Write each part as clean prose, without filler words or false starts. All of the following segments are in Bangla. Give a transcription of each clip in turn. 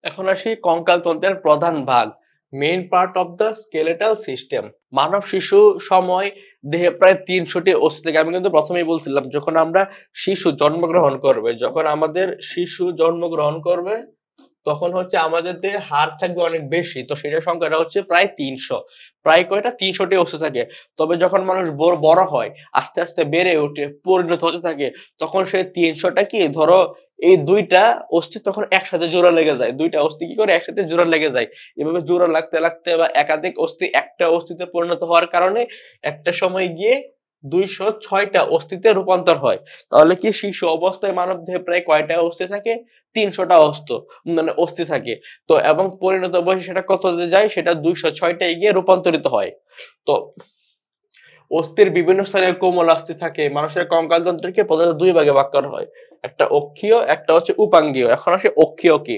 এখন আসি কঙ্কাল তন্ত্রের প্রধান ভাগ, main part of the skeletal system. মানব শিশু সময় দেহে প্রায় 300টি অস্থি থাকে। আমি কিন্তু প্রথমেই বলছিলাম, যখন আমরা শিশু জন্মগ্রহণ করবে, যখন আমাদের শিশু জন্মগ্রহণ করবে, তখন হচ্ছে আমাদের দেহে হাড় থাকবে অনেক বেশি, তো সেটার সংখ্যাটা হচ্ছে প্রায় 300। প্রায় কয়টা 300টি অস্থি থাকে। তবে যখন মানুষ বড় হয়, আস্তে আস্তে বেড়ে ওঠে, পরিণত হতে থাকে, তখন সেই 300টা কি ধরো এই দুইটা অস্থি তখন একসাথে জোড়া লেগে যায়। দুইটা অস্থি কি করে একসাথে জোড়া লেগে যায়। এভাবে জোড়া লাগতে লাগতে বা একাধিক অস্থি একটা অস্থিতে পরিণত হওয়ার কারণে একটা সময় গিয়ে 206টা অস্থিতে রূপান্তর হয়। তাহলে কি শিশু অবস্থায় মানব দেহে প্রায় কয়টা অস্থি থাকে? 300টা মানে অস্থি থাকে। তো এবং পরিণত বয়সে সেটা কততে যায়? সেটা 206টায় গিয়ে রূপান্তরিত হয়। তো অস্থির বিভিন্ন স্থানে কোমল অস্থি থাকে। মানুষের কঙ্কালতন্ত্রকে প্রধানত দুই ভাগে ভাগ করা হয়, একটা অক্ষীয়, একটা হচ্ছে উপাঙ্গীয়। এখন আসে অক্ষীয় কি।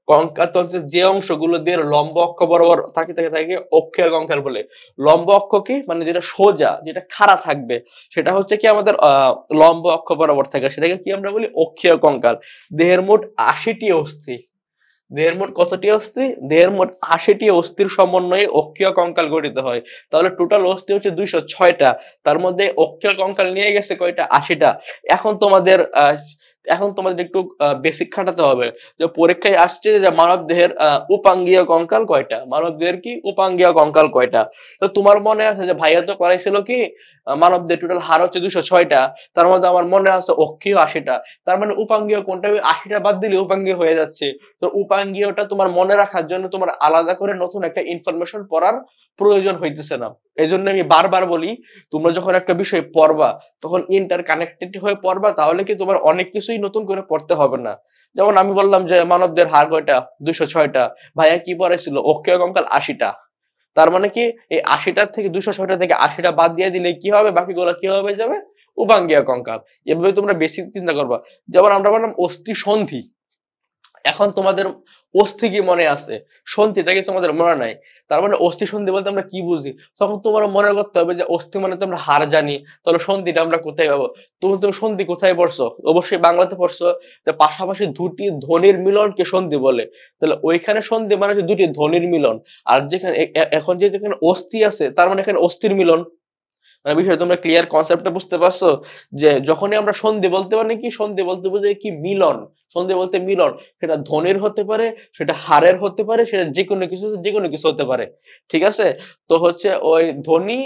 কঙ্কালতন্ত্রের যে অংশগুলো দিয়ে লম্ব অক্ষ বরাবর থাকে থাকে থাকে অক্ষীয় কঙ্কাল বলে। লম্ব অক্ষ কি, মানে যেটা সোজা, যেটা খাড়া থাকবে, সেটা হচ্ছে কি আমাদের লম্ব অক্ষ বরাবর থাকে, সেটাকে কি আমরা বলি অক্ষীয় কঙ্কাল। দেহের মোট 80টি অস্থি। দেহের মোট কতটি অস্থি? দেহের মোট 80টি অস্থির সমন্বয়ে অক্ষীয় কঙ্কাল গঠিত হয়। তাহলে টোটাল অস্থি হচ্ছে 206টা। তার মধ্যে অক্ষীয় কঙ্কাল নিয়ে গেছে কয়টা? 80টা। এখন তোমাদের একটু বেসিক খাটাতে হবে। যে পরীক্ষায় আসছে যে মানব দেহের উপাঙ্গীয় কঙ্কাল কয়টা, মানব দেহের কি উপাঙ্গীয় কঙ্কাল কয়টা। তো তোমার মনে আছে যে ভাইয়া তো করাইছিল কি মানব দেহের টোটাল হাড় হচ্ছে 206টা, তার মধ্যে আমার মনে আছে অক্ষীয় 80টা। তার মানে উপাঙ্গীয় কোনটা? 80টা বাদ দিলে উপাঙ্গীয় হয়ে যাচ্ছে। তো উপাঙ্গীয়টা তোমার মনে রাখার জন্য তোমার আলাদা করে নতুন একটা ইনফরমেশন পড়ার প্রয়োজন হইতেছে না। এই জন্য আমি বারবার বলি, তোমরা যখন একটা বিষয় পড়বা তখন ইন্টার কানেক্টেড হয়ে পড়বা, তাহলে কি তোমার অনেক কিছুই নতুন করে পড়তে হবে না। যেমন আমি বললাম যে মানবদের হাড় কয়টা? 206টা। ভাইয়া কি পড়াইছিল? অক্ষীয় কঙ্কাল 80টা। তার মানে কি এই 80টার থেকে 206টা থেকে 80টা বাদ দিয়ে দিলে কি হবে? বাকিগুলো কি হবে যাবে? উপাঙ্গীয় কঙ্কাল। এভাবে তোমরা বেশি চিন্তা করবা। যেমন আমরা বললাম অস্থি সন্ধি। এখন তোমাদের অস্থি কি মনে আছে, সন্ধিটা কি তোমাদের মনে নাই? তার মানে অস্থি সন্ধি বলতে আমরা কি বুঝি? তখন তোমার মনে করতে হবে যে অস্থি মানে তো আমরা হাড় জানি, তাহলে সন্ধিটা আমরা কোথায় পাবো? তুমি সন্ধি কোথায় পড়ছো? অবশ্যই বাংলাতে পড়ছো। যে পাশাপাশি দুটি ধ্বনির মিলনকে সন্ধি বলে। তাহলে ওইখানে সন্ধি মানে হচ্ছে দুটি ধ্বনির মিলন। আর যেখানে এখন যেখানে অস্থি আছে, তার মানে এখানে অস্থির মিলন। মানে বিষয় তোমরা ক্লিয়ার কনসেপ্টটা বুঝতে পারছো? যে যখনই আমরা সন্ধি বলতে পারি কি, সন্ধি বলতে বোঝায় কি মিলন। সন্ধি বলতে মিলন, সেটা ধ্বনির হতে পারে, সেটা হাড়ের হতে পারে, সেটা যে কোনো কিছু হতে পারে। ঠিক আছে? তো হচ্ছে ওই ধ্বনি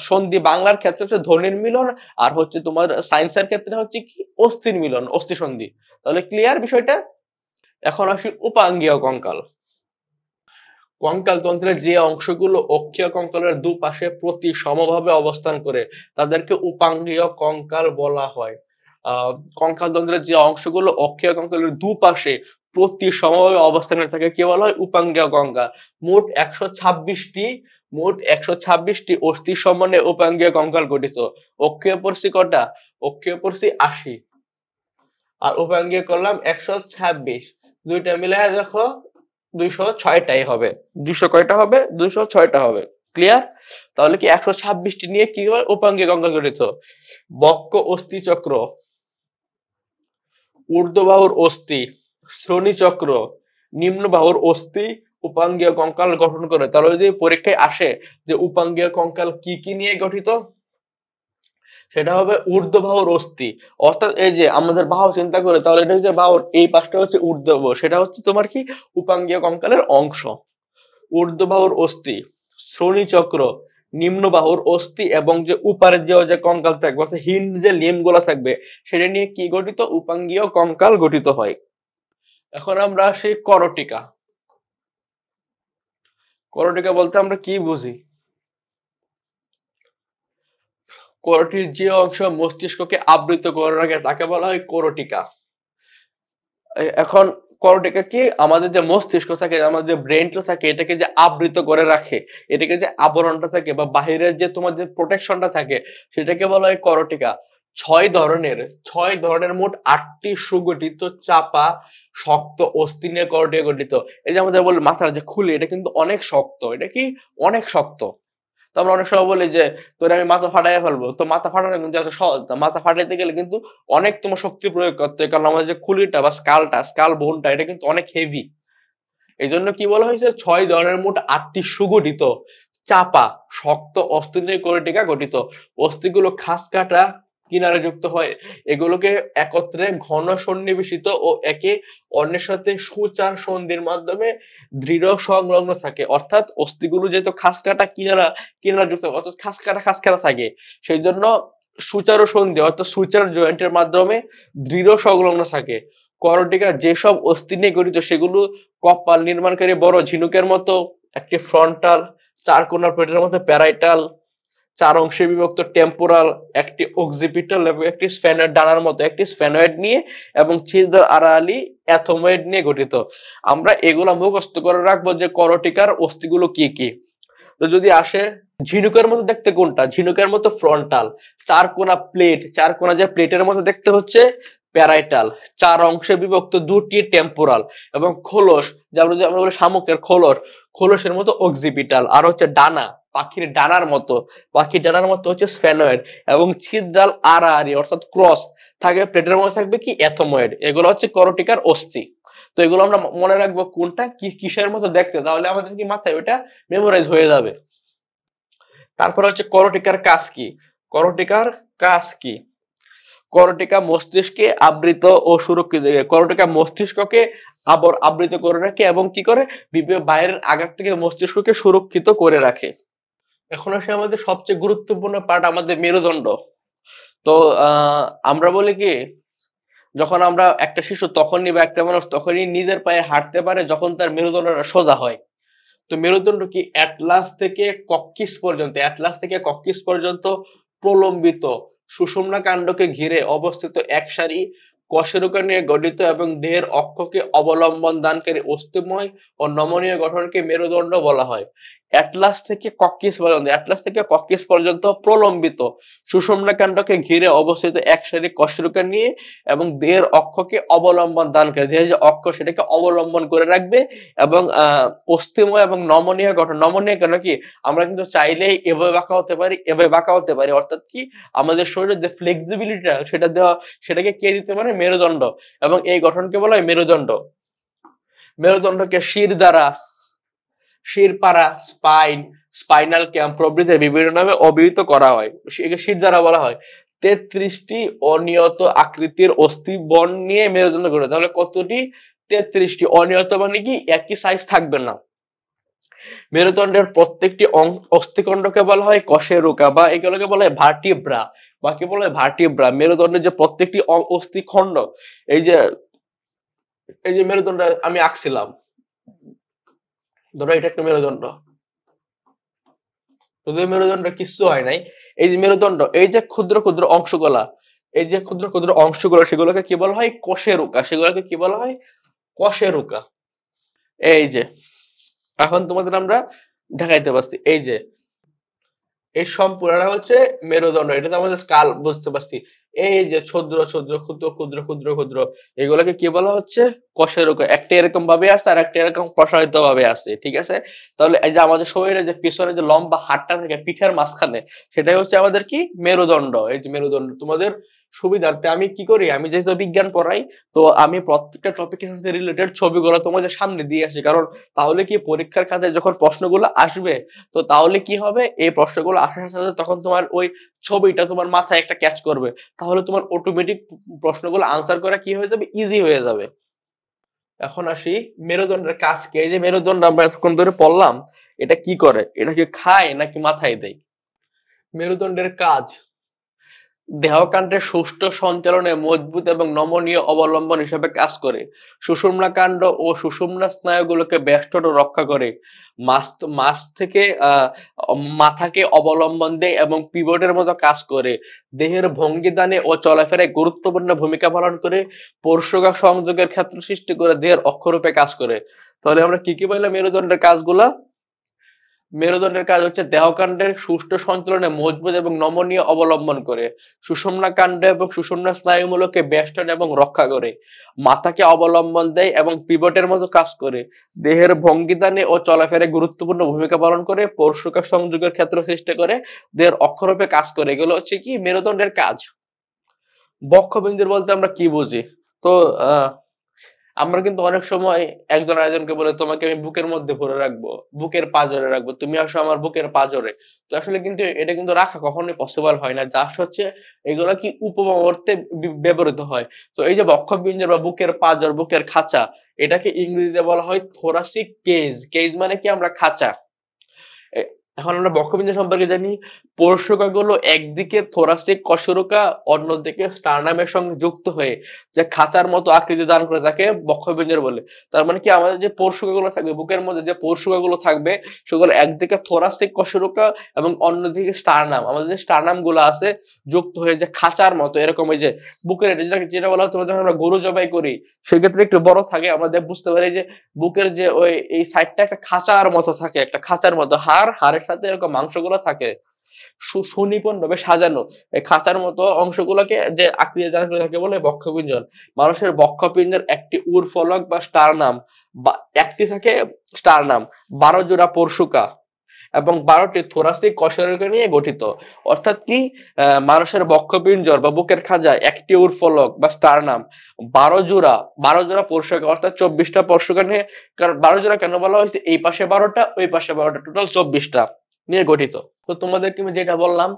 সন্ধি বাংলার ক্ষেত্রে হচ্ছে ধ্বনির মিলন, আর হচ্ছে তোমার সায়েন্সের ক্ষেত্রে হচ্ছে কি অস্থির মিলন, অস্থি সন্ধি। তাহলে ক্লিয়ার বিষয়টা? এখন আসি উপাঙ্গীয় কঙ্কাল। কঙ্কাল তন্ত্রের যে অংশগুলো অক্ষীয় কঙ্কালের দুপাশে প্রতি সমভাবে অবস্থান করে তাদেরকে উপাঙ্গীয় কঙ্কাল বলা হয়। কঙ্কাল তন্ত্রের যে অংশগুলো অক্ষীয় কঙ্কালের দুপাশে প্রতি সমভাবে অবস্থানে থাকে কি বলা হয়? উপাঙ্গীয় কঙ্কাল। মোট 126টি, মোট 126টি অস্থি সমন্বয়ে উপাঙ্গীয় কঙ্কাল গঠিত। অক্ষীয় পড়ছি কটা? অক্ষীয় পড়ছি 80, আর উপাঙ্গীয় করলাম 126। দুইটা মিলায় দেখো 206টাই হবে। 200 কয়টা হবে? 206টা হবে। ক্লিয়ার? তাহলে কি 126টি নিয়ে কি হয়? উপাঙ্গীয় কঙ্কাল গঠিত। বক্ষ অস্থি চক্র, ঊর্ধ্ববাহুর অস্থি, শ্রোণী চক্র, নিম্ন বাহুর অস্থি উপাঙ্গীয় কঙ্কাল গঠন করে। তাহলে যদি পরীক্ষায় আসে যে উপাঙ্গীয় কঙ্কাল কি কি নিয়ে গঠিত, সেটা হবে ঊর্ধ্ববাহুর অস্থি। অর্থাৎ এই যে আমাদের বাহু চিন্তা করে, তাহলে এটা হচ্ছে বাহুর এই পাশটা হচ্ছে ঊর্ধ্ববাহু, সেটা হচ্ছে তোমার কি উপাঙ্গীয় কঙ্কালের অংশ। ঊর্ধ্ববাহুর অস্থি, শ্রোণী চক্র, নিম্ন বাহুর অস্থি এবং যে উপরের যে কঙ্কাল থাকবে অর্থাৎ হিন্ড যে লিম্ব গুলা থাকবে, সেটা নিয়ে কি গঠিত? উপাঙ্গীয় কঙ্কাল গঠিত হয়। এখন আমরা আসি করটিকা। করটিকা বলতে আমরা কি বুঝি? করটির যে অংশ মস্তিষ্ককে আবৃত করে রাখে তাকে বলা হয় করটিকা। এখন করটিকা কি, আমাদের যে মস্তিষ্ক থাকে, আমাদের যে ব্রেনটা থাকে, এটাকে যে আবৃত করে রাখে, এটাকে যে আবরণটা থাকে বা বাহিরের যে তোমার যে প্রোটেকশনটা থাকে, সেটাকে বলা হয় করটিকা। 6 ধরনের মোট 8টি সুগঠিত চাপা শক্ত অস্থি নিয়ে করটিকা গঠিত। এই যে আমাদের বলে মাথার যে খুলি, এটা কিন্তু অনেক শক্ত। এটা কি অনেক শক্ত। তো আমরা অনেক সময় বলি যে তোরে আমি মাথা ফাটাইয়া ফেলবো, তো মাথা ফাটানো কিন্তু এত সহজ না। মাথা ফাটাইতে গেলে কিন্তু অনেক তোমার শক্তি প্রয়োগ করতে হয়, কারণ আমাদের যে খুলিটা বা স্কাল বোনটা, এটা কিন্তু অনেক হেভি। এই জন্য কি বলা হয়েছে, 6 ধরনের মোট 8টি সুগঠিত চাপা শক্ত অস্থি নিয়ে কোরেটিকা গঠিত। অস্থিগুলো খাস কাটা কিনারে যুক্ত হয়, এগুলোকে একত্রে ঘন সন্নিবেশিত ও একে অন্যের সাথে সুচার সন্ধির মাধ্যমে দৃঢ় সংলগ্ন থাকে। অর্থাৎ অস্থিগুলো যেহেতু খাস কাটা কিনারা যুক্ত, অর্থাৎ খাস কাটা থাকে, সেই জন্য সুচারু সন্ধি অর্থাৎ সুচার জয়েন্টের মাধ্যমে দৃঢ় সংলগ্ন থাকে। করটিকা যেসব অস্থি নিয়ে গঠিত সেগুলো কপাল নির্মাণকারী বড় ঝিনুকের মতো একটি ফ্রন্টাল, চার কোণার প্লেটের মতো প্যারাইটাল, 4 অংশে বিভক্ত টেম্পোরাল, একটি অক্সিপিটাল এবং একটি স্ফেনয়েড ডানার মতো একটি স্ফেনয়েড নিয়ে এবং ছিদ্র আড়াআড়ি অ্যাথময়েড নিয়ে গঠিত। আমরা এগুলা মুখস্থ করে রাখবো যে করটিকার অস্থিগুলো কি কি। তো যদি আসে ঝিনুকের মতো দেখতে কোনটা, ঝিনুকের মতো ফ্রন্টাল, 4 কোণা প্লেট, 4 কোণা যে প্লেটের মতো দেখতে হচ্ছে প্যারাইটাল, 4 অংশে বিভক্ত 2টি টেম্পোরাল এবং খোলস, যেমন যদি আমরা বলি শামুকের খোলস, খোলসের মতো অক্সিপিটাল, আর হচ্ছে ডানা পাখির ডানার মতো হচ্ছে স্ফেনয়েড এবং ছিদ্রাল আড়াআড়ি অর্থাৎ ক্রস থাকে প্লেটের মধ্যে থাকবে কি অ্যাথময়েড। এগুলো হচ্ছে করটিকার অস্থি। তো এগুলো আমরা মনে রাখবো কোনটা কিসের মতো দেখতে, তাহলে আমাদের কি মাথায় ওইটা মেমোরাইজ হয়ে যাবে। তারপর হচ্ছে করটিকার কাজ কি। করটিকা মস্তিষ্কে আবৃত ও সুরক্ষিত, করটিকা মস্তিষ্ককে আবৃত করে রাখে এবং কি করে বাইরের আঘাত থেকে মস্তিষ্ককে সুরক্ষিত করে রাখে। এখন আসে আমাদের সবচেয়ে গুরুত্বপূর্ণ পার্ট, আমাদের মেরুদণ্ড। তো আমরা বলি কি, যখন আমরা একটা শিশু তখনই বা একটা মানুষ তখনই নিজের পায়ে হাঁটতে পারে যখন তার মেরুদণ্ডটা সোজা হয়। তো মেরুদণ্ড কি অ্যাটলাস থেকে কক্কিস পর্যন্ত প্রলম্বিত সুষুম্না কাণ্ডকে ঘিরে অবস্থিত এক সারি কশেরুকা নিয়ে গঠিত এবং দেহের অক্ষকে অবলম্বন দানকারী অস্থিময় ও নমনীয় গঠনকে মেরুদণ্ড বলা হয়। অ্যাটলাস থেকে কক্কিস পর্যন্ত প্রলম্বিত সুষুম্না কাণ্ডকে ঘিরে অবস্থিত এক সারি কশেরুকা নিয়ে এবং দেহের অক্ষকে অবলম্বন দানকারী, দেহের যে অক্ষ সেটাকে অবলম্বন করে রাখবে এবং অস্থিময় এবং নমনীয় গঠন। নমনীয় কেন কি, আমরা কিন্তু চাইলেই এভাবে বাঁকা হতে পারি, অর্থাৎ কি আমাদের শরীরের যে ফ্লেক্সিবিলিটিটা সেটাকে কে দিতে পারে, মেরুদণ্ড। এবং এই গঠনকে বলা হয় মেরুদণ্ড। মেরুদণ্ডকে শিরপাড়া, স্পাইনাল ক্যাম্প প্রভৃতি বিভিন্ন নামে অভিহিত করা হয়। শির দ্বারা বলা হয়। 33টি অনিয়ত আকৃতির অস্থি বন নিয়ে মেরুদণ্ড গঠিত। তাহলে কতটি? 33টি। অনিয়ত মানে কি একই সাইজ থাকবে না। মেরুদণ্ডের প্রত্যেকটি অস্থিখণ্ডকে বলা হয় কশেরুকা বা এগুলোকে বলা হয় ভার্টিব্রা বা কি বলা হয় ভার্টিব্রা। মেরুদণ্ডের যে প্রত্যেকটি অস্থিখণ্ড, এই যে মেরুদণ্ড আমি আঁকছিলাম, ধরো এটা একটা মেরুদণ্ড, যদি মেরুদণ্ড কিচ্ছু হয় নাই, এই যে মেরুদণ্ড, এই যে ক্ষুদ্র ক্ষুদ্র অংশগুলা, সেগুলোকে কি বলা হয়, কশেরুকা। এই যে এখন তোমাদের আমরা দেখাইতে পারছি, এই যে এই সম্পূর্ণটা হচ্ছে মেরুদণ্ড, এটা তো আমাদের স্কাল, বুঝতে পারছি। এই যে ক্ষুদ্র ক্ষুদ্র এগুলোকে কি বলা হচ্ছে, কশেরুকা। একটা এরকম ভাবে আছে আর একটা এরকম প্রসারিত ভাবে আছে, ঠিক আছে। তাহলে এই যে আমাদের শরীরে যে পিছনে যে লম্বা হাড়টা থাকে পিঠের মাঝখানে, সেটাই হচ্ছে আমাদের কি, মেরুদণ্ড। এই যে মেরুদণ্ড তোমাদের সুবিধার্থে আমি কি করি, আমি যেহেতু বিজ্ঞান পড়াই, তো আমি প্রত্যেকটা টপিকের সাথে রিলেটেড ছবিগুলো তোমাদের সামনে দিয়ে আসি, কারণ তাহলে কি পরীক্ষার খাতায় যখন প্রশ্নগুলো আসবে, তো তাহলে কি হবে, এই প্রশ্নগুলো আসার সাথে তখন তোমার ওই ছবিটা তোমার মাথায় একটা ক্যাচ করবে, তাহলে তোমার অটোমেটিক প্রশ্নগুলো আনসার করা কি হয়ে যাবে, ইজি হয়ে যাবে। এখন আসি মেরুদণ্ডের কাজ কি। এই যে মেরুদণ্ড আমরা এতক্ষণ ধরে পড়লাম, এটা কি করে, এটা কি খায় নাকি মাথায় দেয়? মেরুদণ্ডের কাজ, দেহকাণ্ডের সুষ্ঠু সঞ্চালনে মজবুত এবং নমনীয় অবলম্বন হিসেবে কাজ করে। সুষুম্না কাণ্ড ও সুষুম্না স্নায়ুগুলোকে বেষ্টন রক্ষা করে। মাছ থেকে মাথাকে অবলম্বন দেয় এবং পিভটের মতো কাজ করে। দেহের ভঙ্গিদানে ও চলাফেরায় গুরুত্বপূর্ণ ভূমিকা পালন করে। পরশুকা সংযোগের ক্ষেত্র সৃষ্টি করে দেহের অক্ষরূপে কাজ করে। তাহলে আমরা কি বললাম মেরুদণ্ডের কাজগুলা? মেরুদণ্ডের কাজ হচ্ছে দেহকাণ্ডের সুষ্ঠু সঞ্চালনে মজবুত এবং নমনীয় অবলম্বন করে। সুষুম্না কাণ্ড এবং সুষুম্না স্নায়ুমূলকে বেষ্টন এবং রক্ষা করে। মাথাকে অবলম্বন দেয় এবং পিভটের মতো কাজ করে। দেহের ভঙ্গিদানে ও চলাফেরায় গুরুত্বপূর্ণ ভূমিকা পালন করে। পরশুকা সংযোগের ক্ষেত্র সৃষ্টি করে। দেহের অক্ষরূপে কাজ করে। এগুলো হচ্ছে কি মেরুদণ্ডের কাজ। বক্ষবিন্দুর বলতে আমরা কি বুঝি? তো আমরা কিন্তু অনেক সময় একজন আরেকজনকে বলে তোমাকে আমি বুকের মধ্যে ভরে রাখবো, বুকের পাঁজরে রাখবো, তুমি আসো আমার বুকের পাঁজরে। তো আসলে কিন্তু এটা কিন্তু রাখা কখনোই পসিবল হয় না, জাস্ট হচ্ছে এগুলো কি উপমা অর্থে ব্যবহৃত হয়। তো এই যে বক্ষপিঞ্জর বা বুকের পাঁজর, বুকের খাঁচা, এটাকে ইংরেজিতে বলা হয় থোরাসিক কেজ। কেজ মানে কি আমরা খাঁচা। এ- এখন আমরা বক্ষপিঞ্জর সম্পর্কে জানি, পোর্শকাগুলো একদিকে থোরাসিক কশেরুকা, অন্যদিকে স্টার্নামের সঙ্গে যুক্ত হয়ে যে খাঁচার মতো আকৃতি দান করে তাকে বক্ষপিঞ্জর বলে। তার মানে কি আমাদের যে পোর্শকাগুলো থাকবে বুকের মধ্যে, যে পোর্শকাগুলো থাকবে সেগুলো একদিকে থোরাসিক কশেরুকা এবং অন্যদিকে স্টার্নাম, আমাদের যে স্টার্নাম গুলো আছে যুক্ত হয়ে যে খাঁচার মতো এরকম, এই যে বুকের যেটা বলা হয়, তোমাদের আমরা গরু জবাই করি সেক্ষেত্রে একটু বড় থাকে, আমরা বুঝতে পারি যে বুকের যে ওই এই সাইডটা একটা খাঁচার মতো থাকে, একটা খাঁচার মতো, হাড়ের সাথে এরকম মাংসগুলো থাকে সুনিপুণ ভাবে সাজানো। এই খাঁচার মতো অংশগুলোকে যে আকৃতি দান করে থাকে বলে বক্ষপিঞ্জর। মানুষের বক্ষপিঞ্জর একটি উরফলক বা স্টারনাম, বা একটি থাকে স্টারনাম, 12 জোড়া পরশুকা এবং 12টি থোরাসিক কশেরুকা নিয়ে গঠিত। অর্থাৎ কি, মানুষের বক্ষপিঞ্জর বা বুকের খাঁজা একটি উরফলক বা স্টারনাম, 12 জোড়া পরশুকা, অর্থাৎ 24টা পরশুকা নিয়ে। কারণ 12 জোড়া কেন বলা হয়েছে, এই পাশে 12টা ওই পাশে 12টা, টোটাল 24টা নিয়ে গঠিত। তো তোমাদেরকে আমি যেটা বললাম,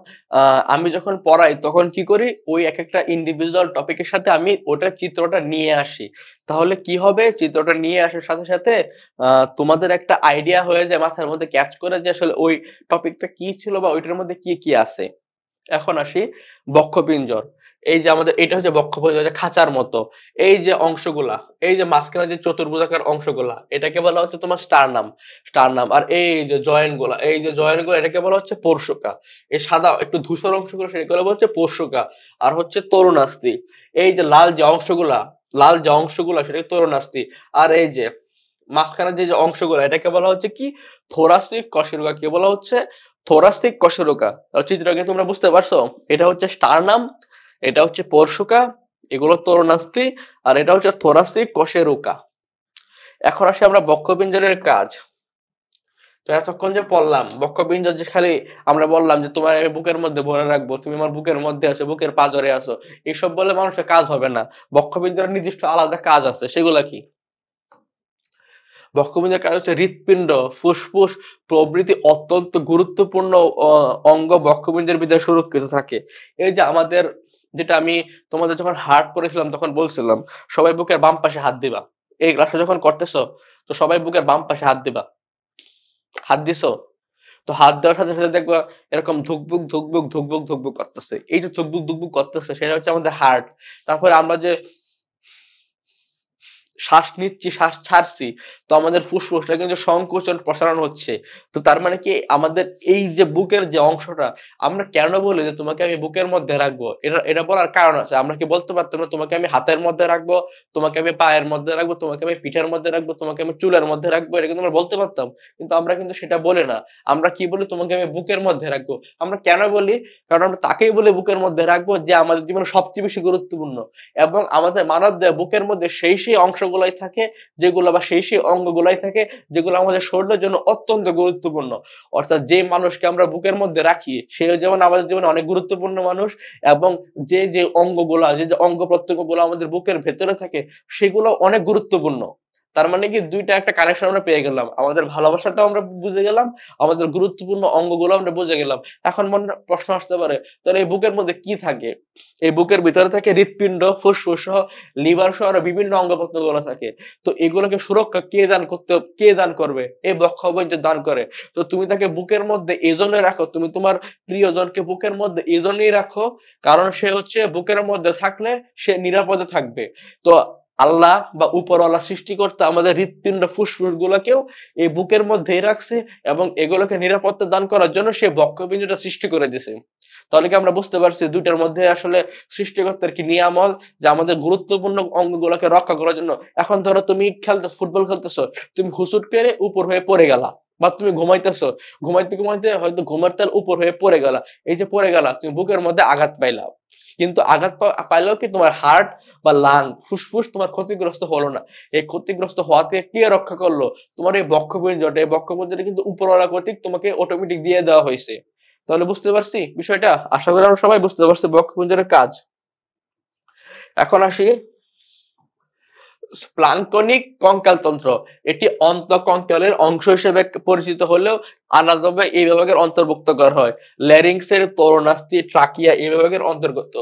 আমি যখন পড়াই তখন কি করি, ওই এক একটা ইন্ডিভিজুয়াল টপিকের সাথে আমি ওটার চিত্রটা নিয়ে আসি। তাহলে কি হবে, চিত্রটা নিয়ে আসার সাথে সাথে তোমাদের একটা আইডিয়া হয়ে যায় মাথার মধ্যে ক্যাচ করে যে আসলে ওই টপিকটা কি ছিল বা ওইটার মধ্যে কি কি আছে। এখন আসি বক্ষপিঞ্জর। এই যে আমাদের এটা হচ্ছে বক্ষপিঞ্জর, যে খাঁচার মতো এই যে অংশগুলা, এই যে মাঝখানে যে চতুর্ভুজাকার অংশগুলা, এটাকে বলা হচ্ছে তোমার স্টারনাম। আর এই যে জয়েন্ট গুলা, এই যে জয়েন্ট গুলা, এটাকে বলা হচ্ছে পরশুকা। এই সাদা একটু ধূসর অংশগুলো সেটাকে বলা হচ্ছে পরশুকা। আর হচ্ছে তরুণাস্থি। এই যে লাল যে অংশগুলা সেটাকে তরুণাস্থি। আর এই যে মাঝখানে যে অংশগুলো এটাকে বলা হচ্ছে কি, থোরাসিক কশেরুকা। কি বলা হচ্ছে, থোরাসিক কশেরুকা। চিত্রটাকে তোমরা বুঝতে পারছো, এটা হচ্ছে স্টারনাম, এটা হচ্ছে পরশুকা, এগুলো তরুণাস্থি, আর এটা হচ্ছে থোরাসিক কশেরুকা। এখন আসি আমরা বক্ষপিঞ্জরের কাজ। তো এতক্ষণ যে পড়লাম বক্ষপিঞ্জর, যে খালি আমরা বললাম যে তোমার আমি বুকের মধ্যে ভরে রাখবো, তুমি আমার বুকের মধ্যে আসো, বুকের পাঁজরে আসো, এইসব বলে মানুষের কাজ হবে না। বক্ষপিঞ্জরের নির্দিষ্ট আলাদা কাজ আছে, সেগুলা কি? বক্ষপিঞ্জরের কাজ হচ্ছে হৃৎপিণ্ড, ফুসফুস প্রভৃতি অত্যন্ত গুরুত্বপূর্ণ অঙ্গ বক্ষপিঞ্জরের ভিতরে সুরক্ষিত থাকে। এই যে আমাদের, যেটা আমি তোমাদের যখন হার্ট করেছিলাম তখন বলছিলাম সবাই বুকের বাম পাশে হাত দিবা। এই ক্লাসটা যখন করতেছো তো সবাই বুকের বাম পাশে হাত দিবা। হাত দিছো? তো হাত দেওয়ার সাথে সাথে দেখবা এরকম ধুকবুক ধুকবুক ধুকবুক ধুকবুক করতেছে। এই যে ধুকবুক ধুকবুক করতেছে সেটা হচ্ছে আমাদের হার্ট। তারপরে আমরা যে শ্বাস নিচ্ছি, শ্বাস ছাড়ছি, তো আমাদের ফুসফুসটা কিন্তু সংকোচন প্রসারণ হচ্ছে। তো তার মানে কি, আমাদের এই যে বুকের যে অংশটা, আমরা কেন বলি যে তোমাকে আমি বুকের মধ্যে রাখবো, এটা এটা বলার কারণ আছে। আমরা কি বলতে পারতাম না তোমাকে আমি হাতের মধ্যে রাখবো, তোমাকে আমি পায়ের মধ্যে রাখবো, তোমাকে আমি পিঠের মধ্যে রাখবো, তোমাকে আমি চুলের মধ্যে রাখবো, এটা কিন্তু আমরা বলতে পারতাম। কিন্তু আমরা কিন্তু সেটা বলি না। আমরা কি বলি, তোমাকে আমি বুকের মধ্যে রাখবো। আমরা কেন বলি? কারণ আমরা তাকেই বলি বুকের মধ্যে রাখবো যে আমাদের জীবনে সবচেয়ে বেশি গুরুত্বপূর্ণ। এবং আমাদের মানব দেহ বুকের মধ্যে সেই অংশগুলাই থাকে যেগুলো, বা সেই অঙ্গগুলাই থাকে যেগুলো আমাদের শরীরের জন্য অত্যন্ত গুরুত্বপূর্ণ। অর্থাৎ যে মানুষকে আমরা বুকের মধ্যে রাখি সেও যেমন আমাদের জীবনে অনেক গুরুত্বপূর্ণ মানুষ, এবং যে অঙ্গগুলা, যে অঙ্গ প্রত্যঙ্গগুলো আমাদের বুকের ভেতরে থাকে সেগুলো অনেক গুরুত্বপূর্ণ। তার মানে কি, দুইটা একটা কানেকশন আমরা পেয়ে গেলাম, আমাদের ভালোবাসাটাও আমরা বুঝে গেলাম, আমাদের গুরুত্বপূর্ণ অঙ্গগুলো আমরা বুঝে গেলাম। এখন মনে প্রশ্ন আসতে পারে, তাহলে এই বুকের মধ্যে কি থাকে? এই বুকের ভিতরে থাকে হৃৎপিণ্ড, ফুসফুস সহ, লিভার সহ আরো বিভিন্ন অঙ্গ প্রত্যঙ্গ থাকে। তো এগুলোকে সুরক্ষা কে দান করবে? এই বক্ষপিঞ্জর দান করে। তো তুমি তাকে বুকের মধ্যে এজন্য রাখো, তুমি তোমার প্রিয়জনকে বুকের মধ্যে এজন্যই রাখো কারণ সে হচ্ছে বুকের মধ্যে থাকলে সে নিরাপদে থাকবে। তো আল্লাহ বা উপরওয়ালা সৃষ্টিকর্তা আমাদের হৃৎপিণ্ড, ফুসফুস গুলোকেও এই বুকের মধ্যেই রাখছে, এবং এগুলোকে নিরাপত্তা দান করার জন্য সে বক্ষপিঞ্জরটা সৃষ্টি করে দিছে। তাহলে কি আমরা বুঝতে পারছি দুইটার মধ্যে আসলে সৃষ্টিকর্তার কি নিয়ামল, যে আমাদের গুরুত্বপূর্ণ অঙ্গগুলোকে রক্ষা করার জন্য। এখন ধরো তুমি ফুটবল খেলতেছো, তুমি হুসুট করে উপর হয়ে পড়ে গেলা, বা তুমি ঘুমাইতেছো, ঘুমাইতে ঘুমাইতে হয়তো ঘুমের তাল উপর হয়ে পড়ে গেলা। এই যে পড়ে গেলা, তুমি বুকের মধ্যে আঘাত পাইলা, কিন্তু আঘাত পাইলেও কি তোমার হার্ট বা লাং, ফুসফুস তোমার ক্ষতিগ্রস্ত হলো না। এই ক্ষতিগ্রস্ত হওয়া থেকে কে রক্ষা করলো? তোমার এই বক্ষপিঞ্জরটা। এই বক্ষপিঞ্জরটা কিন্তু উপরওয়ালা কর্তৃক তোমাকে অটোমেটিক দিয়ে দেওয়া হয়েছে। তাহলে বুঝতে পারছি বিষয়টা? আশা করি আমরা সবাই বুঝতে পারছি বক্ষপিঞ্জরের কাজ। এখন আসি স্প্লাঙ্কনিক কঙ্কালতন্ত্র, এটি অন্তঃকঙ্কালের অংশ হিসেবে পরিচিত হলেও আলাদাভাবে এই বিভাগের অন্তর্ভুক্ত করা হয়। ল্যারিংসের তরুণাস্থি, ট্রাকিয়া এই বিভাগের অন্তর্গত।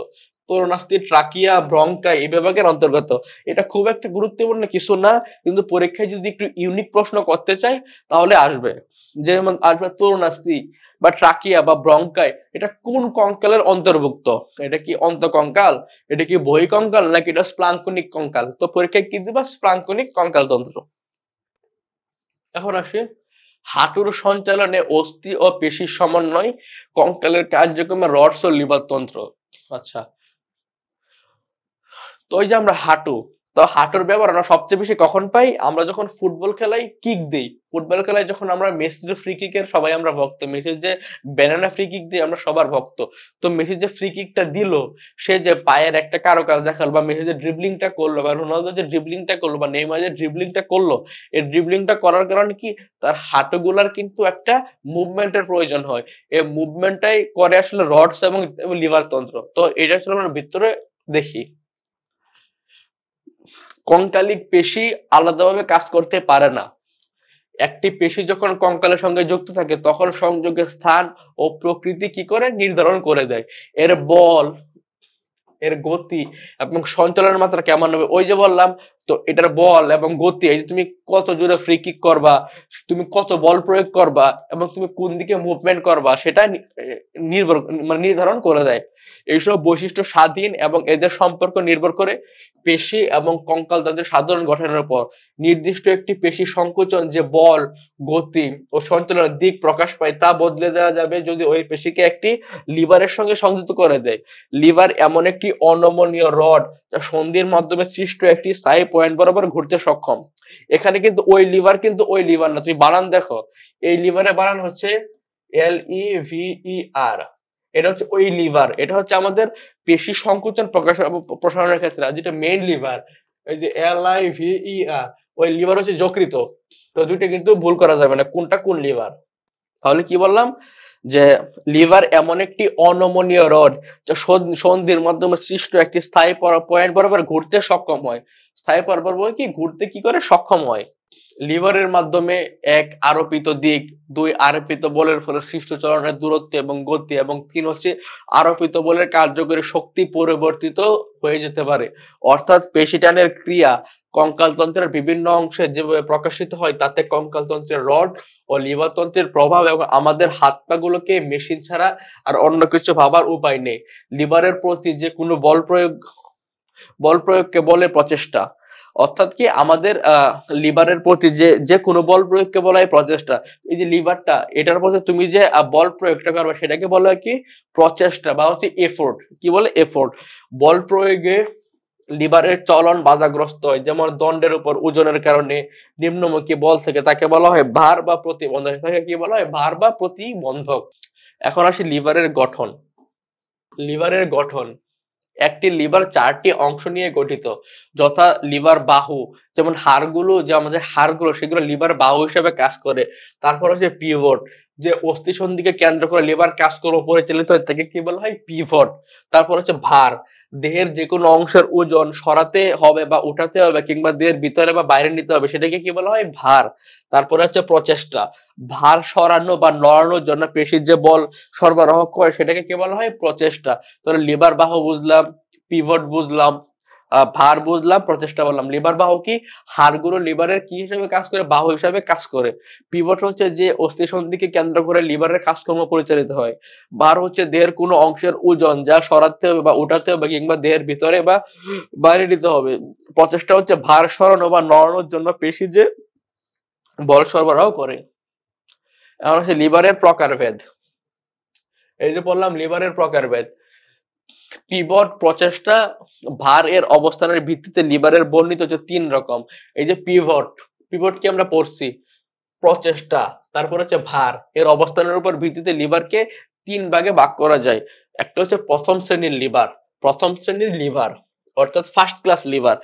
তরুণাস্থি, ট্রাকিয়া, ব্রঙ্কাই এই বিভাগের অন্তর্গত। এটা খুব একটা গুরুত্বপূর্ণ কিছু না, কিন্তু পরীক্ষায় যদি একটু ইউনিক প্রশ্ন করতে চাই তাহলে আসবে। যেমন আসবে তরুণাস্থি বা ট্রাকিয়া বা ব্রঙ্কাই, এটা কোন কঙ্কালের অন্তর্ভুক্ত? এটা কি অন্তঃকঙ্কাল, এটা কি বহিঃকঙ্কাল, নাকি এটা স্প্লাঙ্কনিক কঙ্কাল? তো পরীক্ষায় কি দিবা? স্প্লাঙ্কনিক কঙ্কালতন্ত্র। এখন আসি হাঁটুর সঞ্চালনে অস্থি ও পেশির সমন্বয় কঙ্কালের কার্যক্রমে রডস ও লিভার তন্ত্র। আচ্ছা, তো ওই যে আমরা হাঁটু, তো হাঁটুর ব্যবহার আমরা সবচেয়ে বেশি কখন পাই? আমরা যখন ফুটবল খেলায় কিক দিই। ফুটবল খেলায় যখন আমরা মেসির ফ্রি কিকের সবাই আমরা ভক্ত, মেসির যে ব্যানানা ফ্রি কিক দিয়ে আমরা সবার ভক্ত। তো মেসি যে ফ্রি কিকটা দিল, সে যে পায়ের একটা কারুকাজ দেখালো, বা মেসি যে ড্রিবলিংটা করলো, বা রোনালদো যে ড্রিবলিংটা করলো, বা নেইমার যে ড্রিবলিংটা করলো, এই ড্রিবলিংটা করার কারণে কি তার হাঁটুগুলার কিন্তু একটা মুভমেন্টের প্রয়োজন হয়। এই মুভমেন্টটাই করে আসলে রডস এবং লিভার তন্ত্র। তো এটা আসলে আমরা ভিতরে দেখি। কঙ্কালিক পেশি আলাদাভাবে কাজ করতে পারে না। একটি পেশি যখন কঙ্কালের সঙ্গে যুক্ত থাকে তখন সংযোগের স্থান ও প্রকৃতি কি করে নির্ধারণ করে দেয়। এর বল, এর গতি এবং সঞ্চালনের মাত্রা কেমন হবে, ওই যে বললাম। তো এটার বল এবং গতি, এই যে তুমি কত জোরে ফ্রি কিক করবা, তুমি কত বল প্রয়োগ করবা এবং তুমি কোন দিকে মুভমেন্ট করবা, সেটা নির্ধারণ করে দেয়। এইসব বৈশিষ্ট্য স্বাধীন এবং এদের সম্পর্ক নির্ভর করে পেশি এবং কঙ্কালতন্ত্রের সাধারণ গঠনের উপর। নির্দিষ্ট একটি পেশি সংকোচন যে বল, গতি ও সঞ্চালনের দিক প্রকাশ পায় তা বদলে দেওয়া যাবে যদি ওই পেশিকে একটি লিভারের সঙ্গে সংযুক্ত করে দেয়। লিভার এমন একটি অনমনীয় রড যা সন্ধির মাধ্যমে সৃষ্ট একটি স্থায়ী পয়েন্ট বরাবর ঘুরতে সক্ষম। এখানে কিন্তু ওই লিভার কিন্তু ওই লিভার না, তুমি বানান দেখো, এই লিভারের বানান হচ্ছে LEVER। এটা হচ্ছে ওই লিভার, এটা হচ্ছে আমাদের পেশি সংকোচন প্রসারণের ক্ষেত্রে, আর যেটা মেইন লিভার এই যে LIVER, ওই লিভার হচ্ছে যকৃত। তো দুইটা কিন্তু ভুল করা যাবে না কোনটা কোন লিভার। তাহলে কি বললাম? যে লিভার এমন একটি অনমনীয় রড যা সন্ধির মাধ্যমে সৃষ্ট একটি স্থায়ী পয়েন্ট বরাবর ঘুরতে সক্ষম হয়। স্থায়ী বরাবর কি ঘুরতে কি করে সক্ষম হয়? লিভারের মাধ্যমে এক আরোপিত দিক, দুই আরোপিত বলের ফলে সৃষ্ট চলনের দূরত্ব এবং গতি, এবং তিন হচ্ছে আরোপিত বলের কার্যকরী শক্তি পরিবর্তিত হয়ে যেতে পারে। অর্থাৎ পেশিটানের ক্রিয়া কঙ্কালতন্ত্রের বিভিন্ন অংশে যেভাবে প্রকাশিত হয় তাতে কঙ্কালতন্ত্রের রড ও লিভার তন্ত্রের প্রভাব, এবং আমাদের হাত পা গুলোকে মেশিন ছাড়া আর অন্য কিছু ভাবার উপায় নেই। লিভারের প্রতি যে কোনো বল প্রয়োগকে বলে প্রচেষ্টা। অর্থাৎ কি আমাদের লিভারের প্রতি যে কোনো বল প্রয়োগকে বলা হয় প্রচেষ্টা। এই যে লিভারটা, এটার প্রতি তুমি যে বল প্রয়োগটা করবে সেটাকে বলা হয় কি? প্রচেষ্টা, বা হচ্ছে এফোর্ট। কি বলে? এফোর্ট। বল প্রয়োগে লিভারের চলন বাধাগ্রস্ত হয়, যেমন দণ্ডের উপর ওজনের কারণে নিম্নমুখী বল থেকে, তাকে বলা হয় ভার বা প্রতিবন্ধক। তাকে কি বলা হয়? ভার বা প্রতিবন্ধক। এখন আসি লিভারের গঠন। লিভারের গঠন, একটি লিভার চারটি অংশ নিয়ে গঠিত, যথা লিভার বাহু, যেমন হাড়গুলো, যে আমাদের হাড়গুলো সেগুলো লিভার বাহু হিসেবে কাজ করে। তারপর হচ্ছে পিভট, যে অস্থিসন্ধিকে কেন্দ্র করে লিভার কাজকর্ম পরিচালিত হয় তাকে কি বলা হয়? পিভট। তারপর হচ্ছে ভার, দেহের যে কোনো অংশের ওজন সরাতে হবে বা উঠাতে হবে, কিংবা দেহের ভিতরে বা বাইরে নিতে হবে, সেটাকে কি বলা হয়? ভার। তারপরে হচ্ছে প্রচেষ্টা, ভার সরানো বা নড়ানোর জন্য পেশির যে বল সরবরাহ করে সেটাকে কি বলা হয়? প্রচেষ্টা। তাহলে লিভার বাহু বুঝলাম, পিভট বুঝলাম, ভার বুঝলাম, প্রচেষ্টা বললাম। লিভার বাহু কি? হাড়গুলো লিভারের কি হিসেবে কাজ করে? বাহু হিসেবে কাজ করে। পিভট হচ্ছে যে অস্থিসন্ধিকে কেন্দ্র করে লিভারের কাজকর্ম পরিচালিত হয়। ভার হচ্ছে দেহের কোনো অংশের ওজন যা সরাতে হবে বা উঠাতে হবে, কিংবা দেহের ভিতরে বা বাইরে নিতে হবে। প্রচেষ্টা হচ্ছে ভার সরানো বা নড়ানোর জন্য পেশি যে বল সরবরাহ করে। এখন হচ্ছে লিভারের প্রকারভেদ। এই যে বললাম লিভারের প্রকারভেদ, পিভট, প্রচেষ্টা, ভার এর অবস্থানের ভিত্তিতে লিভারের বর্ণিত হচ্ছে তিন রকম। এই যে পিভট কি আমরা পড়ছি, প্রচেষ্টা, তারপর হচ্ছে ভার এর অবস্থানের উপর ভিত্তিতে লিভারকে তিন ভাগে ভাগ করা যায়। একটা হচ্ছে প্রথম শ্রেণীর লিভার অর্থাৎ ফার্স্ট ক্লাস লিভার।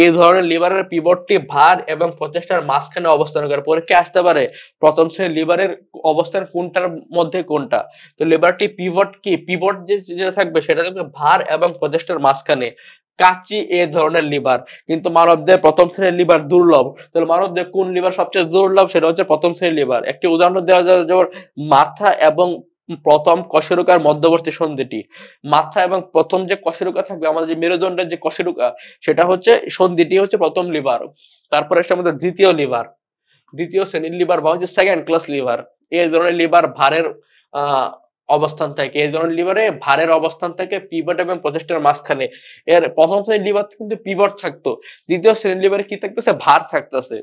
এই ধরনের লিভারের পিভটটি ভার এবং প্রচেষ্টার মাঝখানে অবস্থান করে। পরীক্ষায় আসতে পারে প্রথম শ্রেণীর লিভারের অবস্থান কোনটার মধ্যে কোনটা। তো লিভারটি পিভট কি? পিভট যেটা থাকবে সেটা থাকবে ভার এবং প্রচেষ্টার মাঝখানে। কাচি এ ধরনের লিভার, কিন্তু মানবদের প্রথম শ্রেণীর লিভার দুর্লভ। তাহলে মানবদের কোন লিভার সবচেয়ে দুর্লভ? সেটা হচ্ছে প্রথম শ্রেণীর লিভার। একটি উদাহরণ দেওয়া যায়, যেমন মাথা এবং প্রথম কশেরুকার মধ্যবর্তী সন্ধিটি। মাথা এবং প্রথম যে কশেরুকা থাকবে, আমাদের যে মেরুদণ্ডের যে কশেরুকা, সেটা হচ্ছে সন্ধিটি হচ্ছে প্রথম লিভার। তারপরে আসলে আমাদের দ্বিতীয় লিভার, দ্বিতীয় শ্রেণীর লিভার বা হচ্ছে সেকেন্ড ক্লাস লিভার। এই ধরনের লিভার ভারের অবস্থান থাকে, এই ধরনের লিভারে ভারের অবস্থান থাকে পিভট এবং প্রচেষ্টার মাঝখানে। এর প্রথম শ্রেণীর লিভার কিন্তু পিভট থাকতো, দ্বিতীয় শ্রেণীর লিভারে কি থাকতেছে? ভার থাকতেছে।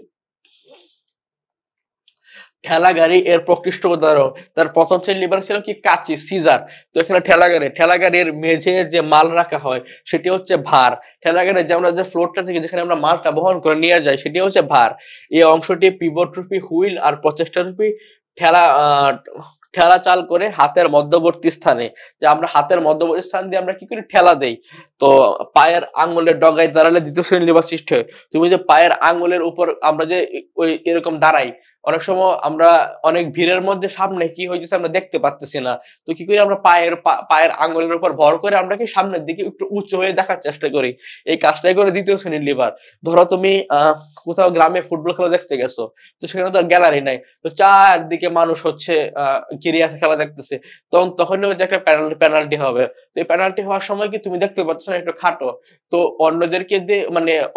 ঠেলা গাড়ি এর প্রকৃষ্ট উদাহরণ। তার প্রথম শ্রেণীর লিভার ছিল কি? কাঁচি, সিজার। তো এখানে ঠেলা গাড়ির মেঝে যে মাল রাখা হয় সেটি হচ্ছে ভার। ঠেলা গাড়ির যে আমরা যে ফ্লোরটা থেকে যেখানে আমরা মালটা বহন করে নিয়ে যাই সেটি হচ্ছে ভার। এই অংশটি পিভট রূপী হুইল আর প্রচেষ্টা রূপী ঠেলা ঠেলা চাল করে হাতের মধ্যবর্তী স্থানে, যে আমরা হাতের মধ্যবর্তী স্থান দিয়ে আমরা কি করি? ঠেলা দেই। তো পায়ের আঙ্গুলের ডগায় দাঁড়ালে দ্বিতীয় শ্রেণীর লিভার সৃষ্টি হয়। তুমি যে পায়ের আঙ্গুলের উপর আমরা যে ওই এরকম দাঁড়াই, অনেক সময় আমরা অনেক ভিড়ের মধ্যে সামনে কি হয়েছে আমরা দেখতে পাচ্তেছি না, তো কি করি? আমরা পায়ের আঙ্গুলের উপর ভর করে আমরা কি সামনের দিকে একটু উঁচু হয়ে দেখার চেষ্টা করি। এই কাজটাই করে দ্বিতীয় শ্রেণীর লিভার। ধরো তুমি কোথাও গ্রামে ফুটবল খেলা দেখতে গেছো, তো সেখানে তো গ্যালারি নাই, তো চারদিকে মানুষ হচ্ছে ঘিরে আছে, খেলা দেখতেছে, তখন হচ্ছে একটা পেনাল্টি হবে। তো এই পেনাল্টি হওয়ার সময় কি তুমি দেখতে পাচ্ছ না একটু খাটো, তো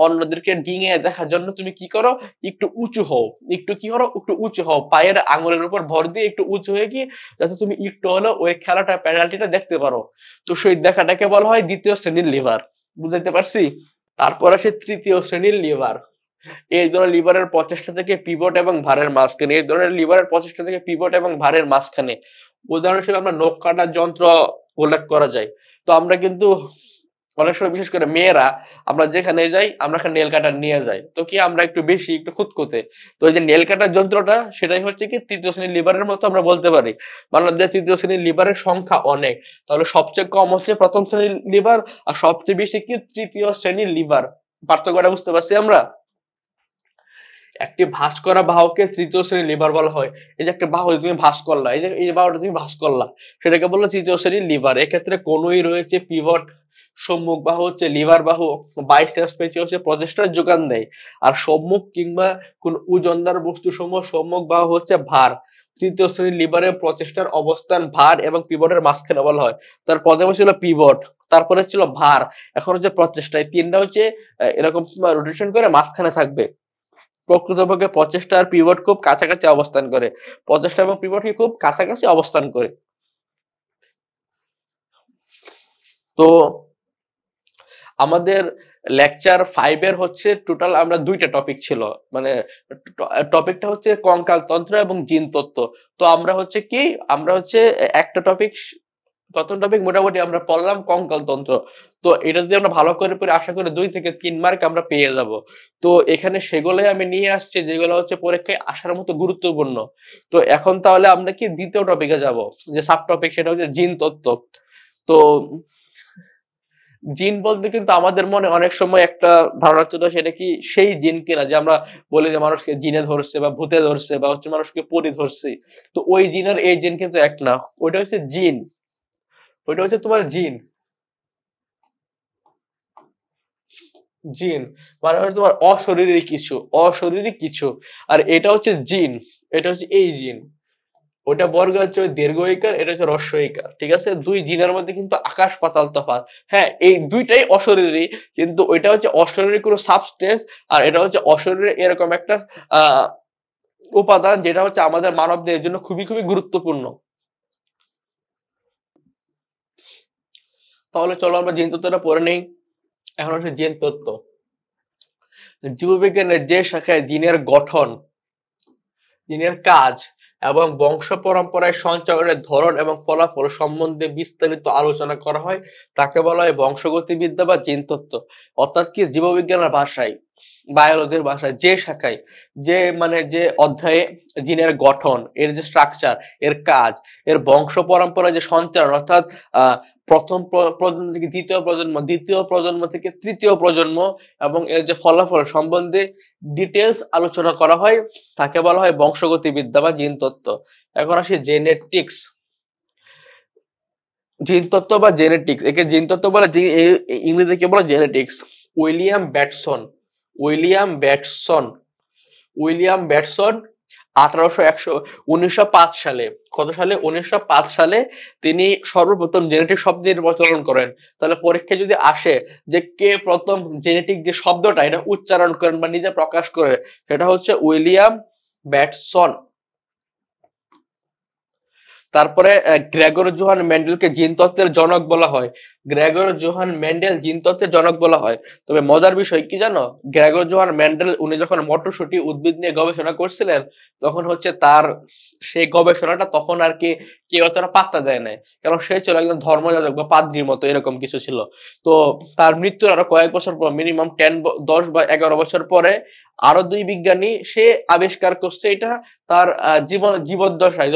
অন্যদেরকে ডিঙে দেখার জন্য তুমি কি করো? একটু উঁচু হও, একটু কি করো? একটু উঁচু হও, পায়ের আঙুলের উপর ভর দিয়ে একটু উঁচু হয়ে গিয়ে যাতে তুমি একটু হলো ওই খেলাটা পেনাল্টিটা দেখতে পারো। তো সেই দেখাটাকে বলা হয় দ্বিতীয় শ্রেণীর লিভার। বুঝাইতে পারছি? তারপর আসে তৃতীয় শ্রেণীর লিভার। এই ধরনের লিভারের প্রচেষ্টা থেকে পিভট এবং ভারের মাঝখানে, এই ধরনের লিভারের প্রচেষ্টা থেকে পিভট এবং ভারের মাঝখানে। উদাহরণ হিসেবে আমরা নখ কাটার যন্ত্র উল্লেখ করা যায়। তো আমরা কিন্তু অনেক সময় বিশেষ করে মেয়েরা আমরা যেখানে যাই আমরা নেল কাটার নিয়ে যাই, তো কি আমরা একটু বেশি একটু খুঁতখুঁতে, তো এই যে নেল কাটার যন্ত্রটা সেটাই হচ্ছে কি তৃতীয় শ্রেণীর লিভারের মতো আমরা বলতে পারি। বাংলাদেশের তৃতীয় শ্রেণীর লিভারের সংখ্যা অনেক, তাহলে সবচেয়ে কম হচ্ছে প্রথম শ্রেণীর লিভার আর সবচেয়ে বেশি কি তৃতীয় শ্রেণীর লিভার। পার্থক্যটা বুঝতে পারছি আমরা? একটি ভাঁজ করা বাহুকে তৃতীয় শ্রেণীর লিভার বলা হয়। এই যে একটা বাহু তুমি ভাঁজ করলা, এই যে বাহুটা তুমি ভাঁজ করলা, সেটাকে বললো তৃতীয় শ্রেণীর লিভার। এক্ষেত্রে কোনই রয়েছে পিভট, সম্মুখ বাহু হচ্ছে লিভার বাহু, বাইসেপস পেঁচি হচ্ছে প্রচেষ্টার যোগান দেয়, আর সম্মুখ কিংবা কোন ওজনদার বস্তু সমূহ সম্মুখ বাহু হচ্ছে ভার। তৃতীয় শ্রেণীর লিভারের প্রচেষ্টার অবস্থান ভার এবং পিভটের মাঝখানে বলা হয়। তার প্রথমে ছিল পিভট, তারপরে ছিল ভার, এখন হচ্ছে প্রচেষ্টা। এই তিনটা হচ্ছে এরকম রোটেশন করে মাঝখানে থাকবে। প্রকৃতপক্ষে প্রচেষ্টা আর পিভট খুব কাছাকাছি অবস্থান করে, প্রচেষ্টা এবং পিভট কি খুব কাছাকাছি অবস্থান করে। তো আমাদের লেকচার 5 এর হচ্ছে টোটাল আমরা দুইটা টপিক ছিল, মানে টপিকটা হচ্ছে কঙ্কাল তন্ত্র এবং জিন তত্ত্ব। তো আমরা হচ্ছে কি একটা টপিক, প্রথম টপিক মোটামুটি আমরা পড়লাম কঙ্কাল তন্ত্র। তো এটা যদি আমরা ভালো করে পড়ে আশা করি 2 থেকে 3 মার্ক আমরা পেয়ে যাব। তো এখানে সেগুলোই আমি নিয়ে আসছি যেগুলো হচ্ছে পরীক্ষায় আসার মতো গুরুত্বপূর্ণ। তো এখন তাহলে আমরা কি দ্বিতীয় টপিকে যাব, যে সাব টপিক, সেটা হচ্ছে জিন তত্ত্ব। তো জিন বলতে কিন্তু আমাদের মনে অনেক সময় একটা ধারণা ছিল, সেটা কি সেই জিন কিনা যে আমরা বলি যে মানুষকে জিনে ধরছে বা ভূতে ধরছে বা হচ্ছে মানুষকে পরি ধরছে। তো ওই জিন আর এই জিন কিন্তু এক না, ওইটা হচ্ছে জিন, ওইটা হচ্ছে তোমার জিন। জিন মানে হচ্ছে তোমার অশরীরী কিছু, আর এটা হচ্ছে জিন, এটা হচ্ছে এই জিন। ওটা বর্গ হচ্ছে দীর্ঘ ইকার, এটা হচ্ছে হ্রস্ব ইকার। ঠিক আছে, দুই জিনের মধ্যে কিন্তু আকাশ পাতাল তফাৎ। হ্যাঁ, এই দুইটাই অশরীরী, কিন্তু ওইটা হচ্ছে অশরীরী কোনো সাবস্টেন্স, আর এটা হচ্ছে অশরীরী এরকম একটা আহ উপাদান, যেটা হচ্ছে আমাদের মানবদের জন্য খুবই খুবই গুরুত্বপূর্ণ। তাহলে চলো আমরা জিন তত্ত্বটা পড়ে নেই। এখন হচ্ছে জিন তত্ত্ব। জীববিজ্ঞানের যে শাখায় জিনের গঠন, জিনের কাজ এবং বংশ পরম্পরায় সঞ্চালনের ধরন এবং ফলাফল সম্বন্ধে বিস্তারিত আলোচনা করা হয়, তাকে বলা হয় বংশগতিবিদ্যা বা জিন তত্ত্ব। অর্থাৎ কি জীববিজ্ঞানের ভাষায়, বায়োলজির ভাষায় যে শাখায়, যে অধ্যায়ে জিনের গঠন, এর যে স্ট্রাকচার, এর কাজ, এর বংশ পরম্পরা যে সঞ্চালন, অর্থাৎ প্রথম প্রজন্ম থেকে দ্বিতীয় প্রজন্ম থেকে তৃতীয় প্রজন্ম এবং এর যে ফলাফল সম্বন্ধে ডিটেলস আলোচনা করা হয়, তাকে বলা হয় বংশগতিবিদ্যা বা জিন তত্ত্ব। এখন আসি জেনেটিক্স। জিনতত্ত্ব বা জেনেটিক্স, একে জিনতত্ত্ব বলে, ইংরেজিতে কি বলে genetics. William Bateson, William Bateson, William Bateson 1905 সালে, কত সালে, 1905 সালে তিনি সর্বপ্রথম জেনেটিক শব্দ নির্বাচন করেন। তাহলে পরীক্ষায় যদি আসে যে কে প্রথম জেনেটিক যে শব্দটা এটা উচ্চারণ করেন বা নিজে প্রকাশ করে, সেটা হচ্ছে উইলিয়াম ব্যাটসন। তারপরে গ্রেগর জোহান মেন্ডেলকে জিনতত্ত্বের জনক বলা হয়। গ্রেগর জোহান মেন্ডেল জিনতত্ত্বের জনক বলা হয়। তবে মজার বিষয় কি জানো, গ্রেগর জোহান মেন্ডেল উনি যখন মটরশুঁটি উদ্ভিদ নিয়ে গবেষণা করছিলেন, তখন হচ্ছে তার সেই গবেষণাটা তখন আর কি কেউ অতটা পাত্তা দেয় নাই, কারণ সে ছিল একজন ধর্মযাজক বা পাদ্রীর মতো এরকম কিছু ছিল। তো তার মৃত্যুর আরো কয়েক বছর পর, মিনিমাম 10 বা 11 বছর পরে আরো দুই বিজ্ঞানী সে আবিষ্কার করছে এটা তার জীবদ্দশায়,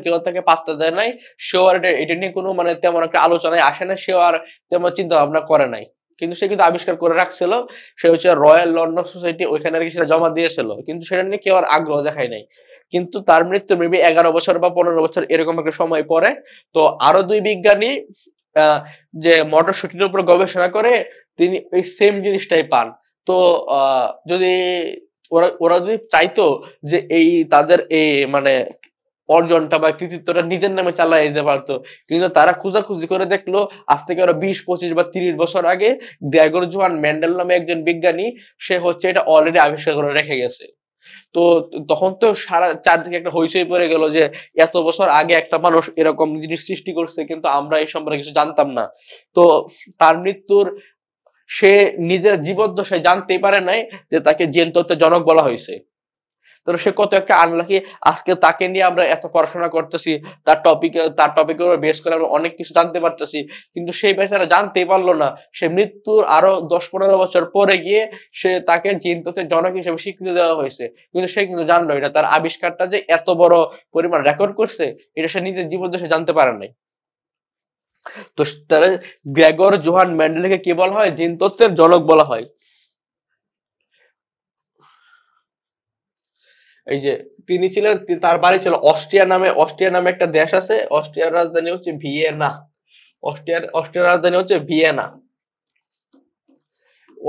কেউ তাকে পাত্তা দেয় নাই, সেও আর এটা নিয়ে কোনো মানে তেমন একটা আলোচনায় আসে না, সেও আর তেমন চিন্তা ভাবনা করে নাই। কিন্তু সে কিন্তু আবিষ্কার করে রাখছিল, সে হচ্ছে রয়্যাল লন্ডন সোসাইটি, ওইখানে আর কি সেটা জমা দিয়েছিল, কিন্তু সেটা নিয়ে কেউ আর আগ্রহ দেখায় নাই। কিন্তু তার মৃত্যু মেবি 11 বছর বা 15 বছর এরকম একটা সময় পরে, তো আরো দুই বিজ্ঞানী যে মটরশুটির উপর গবেষণা করে তিনি এই সেম জিনিসটাই পান। তো যদি ওরা যদি চাইতো যে এই তাদের এই মানে অর্জনটা বা কৃতিত্বটা নিজের নামে চালাই দিতে পারতো, কিন্তু তারা খোঁজাখুঁজি করে দেখলো আজ থেকে আরো 20, 25 বা 30 বছর আগে গ্রেগর জোহান মেন্ডেল নামে একজন বিজ্ঞানী, সে হচ্ছে এটা অলরেডি আবিষ্কার করে রেখে গেছে। তো তখন তো সারা চারদিকে একটা হইচই পড়ে গেল যে এত বছর আগে একটা মানুষ এরকম জিনিস সৃষ্টি করছে, কিন্তু আমরা এই সম্পর্কে কিছু জানতাম না। তো তার মৃত্যুর সে নিজের জীবদ্দশায় জানতেই পারে নাই যে তাকে জিনতত্ত্বের জনক বলা হয়েছে। তো সে কত একটা আনলাকি, আজকে তাকে নিয়ে আমরা এত পড়াশোনা করতেছি, তার টপিকের উপর বেস করে আমরা অনেক কিছু জানতে পারতেছি, কিন্তু সেই বেচারা জানতেই পারলো না, সে মৃত্যুর আরো 10-15 বছর পরে গিয়ে তাকে জিনতত্ত্বের জনক হিসেবে স্বীকৃতি দেওয়া হয়েছে, কিন্তু সে কিন্তু জানলো এটা তার আবিষ্কারটা যে এত বড় পরিমাণ রেকর্ড করছে, এটা সে নিজের জীবদ্দশায় জানতে পারে নাই। তো তারা গ্রেগর জোহান মেন্ডেলকে কি বলা হয়, জিনতত্ত্বের জনক বলা হয়। এই যে তিনি ছিলেন, তার বাড়ি ছিল অস্ট্রিয়া নামে একটা দেশ আছে, অস্ট্রিয়ার রাজধানী হচ্ছে ভিয়েনা। অস্ট্রিয়ার রাজধানী হচ্ছে ভিয়েনা।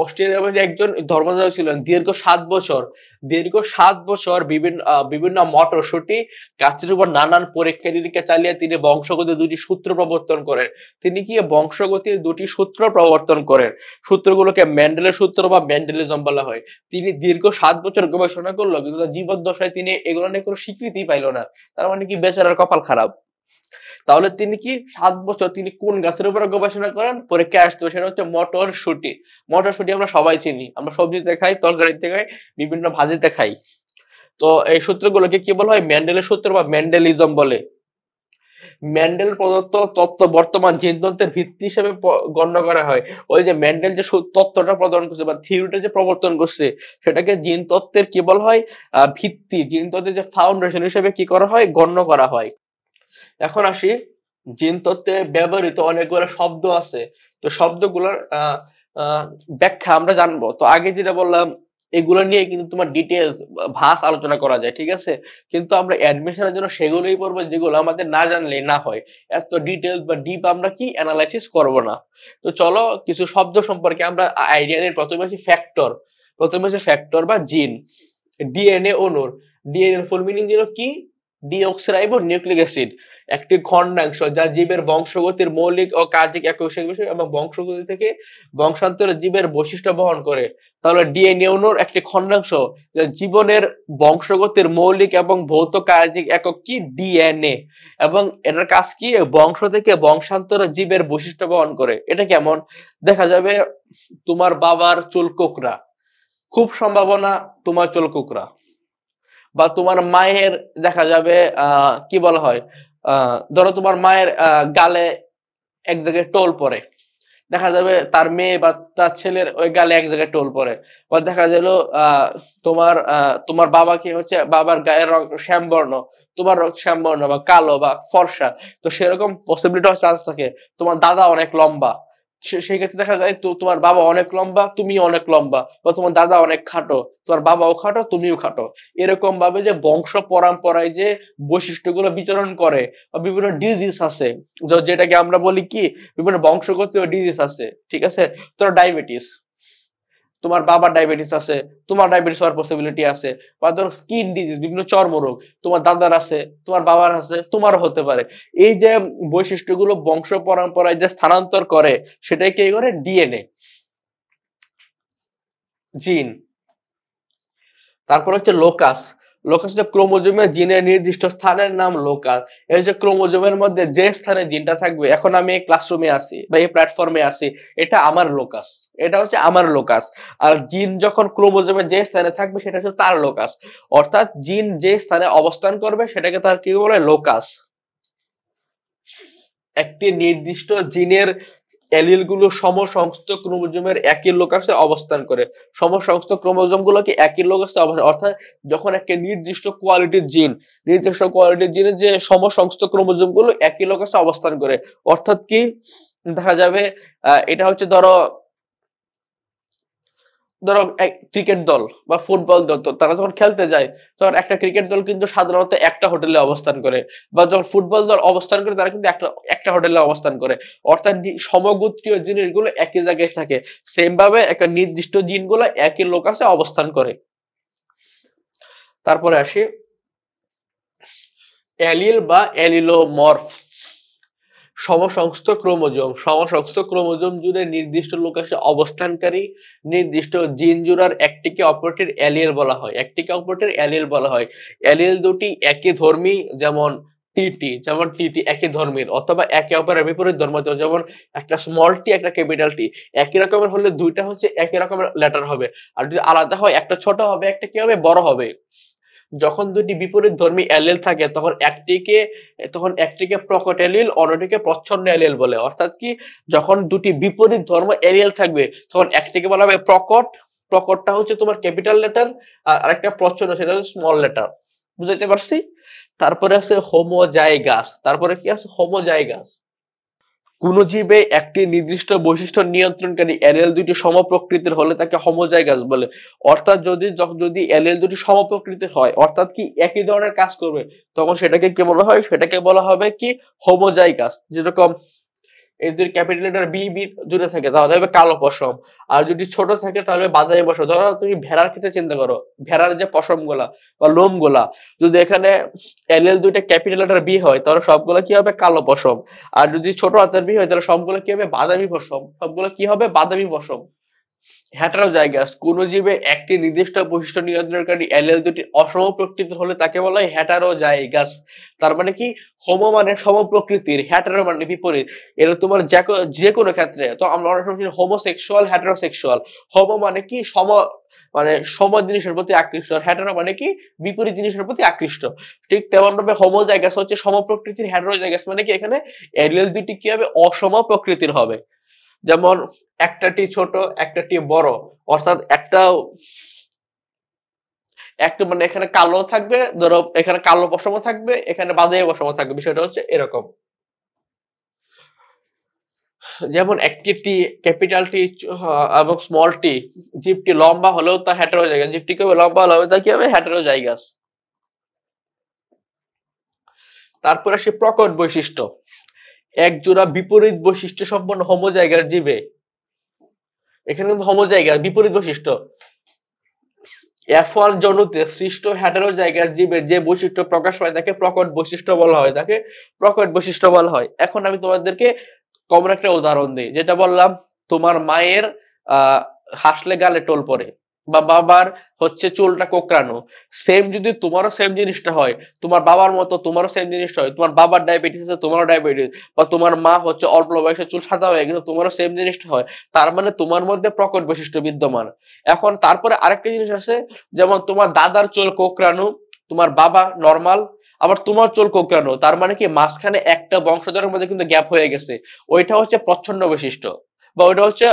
অস্ট্রিয়ার একজন ধর্মযাজক ছিলেন দীর্ঘ 7 বছর বিভিন্ন মটরশুটি গাছের উপর নানান পরীক্ষা নিরীক্ষা চালিয়ে তিনি বংশগতির 2টি সূত্র প্রবর্তন করেন। তিনি কি বংশগতির 2টি সূত্র প্রবর্তন করেন, সূত্রগুলোকে মেন্ডেলের সূত্র বা মেন্ডেলিজম বলা হয়। তিনি দীর্ঘ 7 বছর গবেষণা করলো, কিন্তু তার জীবদ্দশায় তিনি এগুলো নিয়ে কোনো স্বীকৃতি পাইল না। তার মানে কি বেচারার কপাল খারাপ। তাহলে তিনি কি 7 বছর তিনি কোন গাছের উপরে গবেষণা করেন, পরীক্ষায় আসতো, সেটা হচ্ছে মটরশুটি। মটরশুটি আমরা সবাই চিনি, আমরা সবজিতে খাই, তরকারিতে খাই, বিভিন্ন ভাজিতে খাই। তো এই সূত্রগুলোকে কি বলা হয়, মেন্ডেলের সূত্র বা মেন্ডেলিজম বলে। মেন্ডেল প্রদত্ত তত্ত্ব বর্তমান জিনতত্ত্বের ভিত্তি হিসেবে গণ্য করা হয়। ওই যে মেন্ডেল যে তত্ত্বটা প্রদান করছে বা থিওরিটা যে প্রবর্তন করছে, সেটাকে জিনতত্ত্বের কি বলা হয়, ভিত্তি, জিনতত্ত্বের যে ফাউন্ডেশন হিসেবে কি করা হয়, গণ্য করা হয়। এখন আসি, জিনতত্ত্বে ব্যবহৃত অনেকগুলো শব্দ আছে, তো শব্দগুলোর ব্যাখ্যা আমরা জানবো। তো আগে যেটা বললাম এগুলো নিয়ে কিন্তু তোমার ডিটেলস ভাস আলোচনা করা যায়, ঠিক আছে, কিন্তু আমরা অ্যাডমিশনের জন্য সেগুলোই পড়বো যেগুলো আমাদের না জানলেই না হয়, এত ডিটেলস বা ডিপ আমরা কি অ্যানালাইসিস করব না। তো চলো কিছু শব্দ সম্পর্কে আমরা আইডিয়া নিই। প্রথমে হচ্ছে ফ্যাক্টর বা জিন। ডিএনএ অণুর, ডিএনএ ফুল মিনিং যেন কি, ডিঅক্সিরাইবো নিউক্লিক অ্যাসিড, একটি খন্ডাংশ যা জীবের বংশগতির মৌলিক ও কার্যিক একক বিষয় এবং বংশগতি থেকে বংশান্তরে জীবের বৈশিষ্ট্য বহন করে। তাহলে ডিএনএ অণুর একটি খন্ডাংশ যা জীবনের বংশগতির মৌলিক এবং ভৌত কার্যিক একক কি, ডিএনএ, এবং এটার কাজ কি, বংশ থেকে বংশান্তরে জীবের বৈশিষ্ট্য বহন করে। এটা কেমন, দেখা যাবে তোমার বাবার চুল কোকড়া, খুব সম্ভাবনা তোমার চুল কোকড়া, বা তোমার মায়ের দেখা যাবে কি বলা হয়, ধরো তোমার মায়ের গালে এক জায়গায় টোল পড়ে, দেখা যাবে তার মেয়ে বা তার ছেলের ওই গালে এক জায়গায় টোল পড়ে। বা দেখা গেল তোমার বাবাকে হচ্ছে বাবার গায়ের রং শ্যামবর্ণ, তোমার শ্যামবর্ণ বা কালো বা ফর্সা, তো সেরকম পসিবিলিটি চান্স থাকে। তোমার দাদা অনেক লম্বা, সেই ক্ষেত্রে দেখা যায় তো তোমার বাবা অনেক লম্বা, তুমি অনেক লম্বা, বা তোমার দাদা অনেক খাটো, তোমার বাবাও খাটো, তুমিও খাটো। এরকম ভাবে যে বংশ পরম্পরায় যে বৈশিষ্ট্যগুলো বিচরণ করে, বা বিভিন্ন ডিজিজ আছে, যেটাকে আমরা বলি কি বিভিন্ন বংশগত ডিজিজ আছে, ঠিক আছে? তোর ডায়াবেটিস, তোমার বাবার ডায়াবেটিস আছে, তোমার ডায়াবেটিস হওয়ার পসিবিলিটি আছে। বা ধরো স্কিন ডিজিজ, বিভিন্ন চর্মরোগ, তোমার দাদার আছে, তোমার বাবার আছে, তোমারও হতে পারে। এই যে বৈশিষ্ট্যগুলো বংশ পরম্পরায় যে স্থানান্তর করে, সেটাই কি করে? ডিএনএ, জিন। তারপর হচ্ছে লোকাস। লোকাস হচ্ছে ক্রোমোজোমে জিনের নির্দিষ্ট স্থানের নাম লোকাস। এই যে ক্রোমোজোমের মধ্যে যে স্থানে জিনটা থাকবে, এখন আমি এই ক্লাসরুমে আছি বা এই প্ল্যাটফর্মে আছি, এটা আমার লোকাস, এটা হচ্ছে আমার লোকাস। আর জিন যখন ক্রোমোজোমে যে স্থানে থাকবে, সেটা হচ্ছে তার লোকাস। অর্থাৎ জিন যে স্থানে অবস্থান করবে, সেটাকে তার কি বলে? লোকাস। একটি নির্দিষ্ট জিনের অ্যালিলগুলো সমসংস্থ ক্রোমোজোমের একই লোকাসে অবস্থান করে। সমসংস্থ ক্রোমোজোম গুলো কি একই লোকাসে অবস্থান, অর্থাৎ যখন একটা নির্দিষ্ট কোয়ালিটির জিনের যে সমসংস্থ ক্রোমোজোম গুলো একই লোকাসে অবস্থান করে, অর্থাৎ কি দেখা যাবে, এটা হচ্ছে ধরো ক্রিকেট দল বা ফুটবল দল, তো তারা যখন খেলতে যায়, তখন একটা ক্রিকেট দল কিন্তু সাধারণত একটা হোটেলে অবস্থান করে, বা যখন ফুটবল দল অবস্থান করে, তারা কিন্তু একটা হোটেলে অবস্থান করে। অর্থাৎ সমগোত্রীয় জিনিসগুলো একই জায়গায় থাকে। সেম ভাবে একটা নির্দিষ্ট জিনগুলো একই লোকাসে অবস্থান করে। তারপরে আসি অ্যালিল বা অ্যালিলোমর্ফ। সমসংস্থ ক্রোমোজোম জুড়ে নির্দিষ্ট লোকাসে অবস্থানকারী নির্দিষ্ট জিন জোড়ার একটিকে অপরটির অ্যালিল বলা হয়। অ্যালিল দুটি একই ধর্মী, যেমন টিটি একই ধর্মের, অথবা একে অপরের বিপরীত ধর্ম, যেমন একটা স্মল টি একটা ক্যাপিটাল টি একই রকমের হলে দুইটা হচ্ছে একই রকমের লেটার হবে। আর যদি আলাদা হয়, একটা ছোট হবে, একটা কি হবে? বড় হবে। যখন দুটি বিপরীত ধর্মী অ্যালিল থাকে, তখন একটিকে প্রকট অ্যালিল, অন্যটিকে প্রচ্ছন্ন অ্যালিল বলে। অর্থাৎ কি, যখন দুটি বিপরীত ধর্ম অ্যালিল থাকবে, তখন একটিকে বলা হবে প্রকটটা হচ্ছে তোমার ক্যাপিটাল লেটার, আর আরেকটা প্রচ্ছন্ন, সেটা হচ্ছে স্মল লেটার। বুঝাইতে পারছি? তারপরে আছে হোমোজাইগাস। কোন জীবে একটি নির্দিষ্ট বৈশিষ্ট্য নিয়ন্ত্রণকারী অ্যালিল দুটি সমপ্রকৃতির হলে তাকে হোমোজাইগাস বলে। অর্থাৎ যদি অ্যালিল দুটি সমপ্রকৃতির হয়, অর্থাৎ কি একই ধরনের কাজ করবে, তখন সেটাকে কি বলা হয়? সেটাকে বলা হবে কি? হোমোজাইগাস। যেরকম এই যদি ক্যাপিটাল লেটার বি জুড়ে থাকে, তাহলে হবে কালো পশম। আর যদি ছোট থাকে, তাহলে বাদামি পশম। ধরো তুমি ভেড়ার ক্ষেত্রে চিন্তা করো, ভেড়ার যে পশম গুলা বা লোম গুলা, যদি এখানে এলএল দুইটা ক্যাপিটাল লেটার বি হয়, তাহলে সবগুলো কি হবে? কালো পশম। আর যদি ছোট হাতের বি হয়, তাহলে সবগুলো কি হবে? বাদামি পশম। হেটারোজাইগাস। কোন জীবে একটি নির্দিষ্ট বৈশিষ্ট্য নিয়ন্ত্রণকারী অ্যালিল দুটি অসম প্রকৃতির হলে তাকে বলা হয় হেটারোজাইগাস। তার মানে কি? হোমো মানে সমপ্রকৃতির, হেটারো মানে বিপরীত। এটা তোমার যে কোনো ক্ষেত্রে, তো আমরা অনেক সময় হোমোসেক্সুয়াল, হেটারোসেক্সুয়াল। হোমো মানে কি? সম জিনিসের প্রতি আকৃষ্ট, আর হেটারো মানে কি? বিপরীত জিনিসের প্রতি আকৃষ্ট। ঠিক তেমন ভাবে হোমোজাইগাস হচ্ছে সমপ্রকৃতির, হেটারোজাইগাস মানে কি? এখানে অ্যালিল দুটি কি হবে? অসম প্রকৃতির হবে। যেমন একটাটি ছোট, একটাটি বড়, অর্থাৎ একটা মানে এখানে কালো থাকবে, ধরো এখানে কালো পশম থাকবে, এখানে বাদামি পশম থাকবে। বিষয়টা হচ্ছে এরকম। যেমন একটি টি, ক্যাপিটাল টি এবং স্মল টি, জীবটি লম্বা হলেও তা হেটারোজাইগাস। জীবটি কি হবে? লম্বা হলেও তা কি হবে? হেটারোজাইগাস। তারপর আসে প্রকট বৈশিষ্ট্য। এক জোড়া বিপরীত বৈশিষ্ট্য সম্পন্ন হোমোজাইগাস জীবে, এখানে কিন্তু হোমোজাইগাস বিপরীত বৈশিষ্ট্য, F1 জনুতে সৃষ্ট হেটারোজাইগাস জীবের যে বৈশিষ্ট্য প্রকাশ পায়, তাকে প্রকট বৈশিষ্ট্য বলা হয়। এখন আমি তোমাদেরকে কমন একটা উদাহরণ দিই, যেটা বললাম, তোমার মায়ের হাসলে গালে টোল পড়ে, বা বাবার হচ্ছে চুলটা কোঁকড়ানো। সেম যদি তোমারও সেম জিনিসটা হয়, তোমার বাবার মতো তোমারও সেম জিনিসটা হয়, তোমার বাবার ডায়াবেটিস আছে, তোমারও ডায়াবেটিস, বা তোমার মা হচ্ছে অল্প বয়সে চুল সাদা হয়ে গেছে, তোমারও সেম জিনিসটা হয়, তার মানে তোমার মধ্যে প্রকট বৈশিষ্ট্য বিদ্যমান। এখন তারপরে আরেকটা জিনিস আছে, যেমন তোমার দাদার চুল কোঁকড়ানো, তোমার বাবা নর্মাল, আবার তোমার চুল কোঁকড়ানো, তার মানে কি? মাঝখানে একটা বংশধরের মধ্যে কিন্তু গ্যাপ হয়ে গেছে, ওইটা হচ্ছে প্রচ্ছন্ন বৈশিষ্ট্য। বা ওইটা হচ্ছে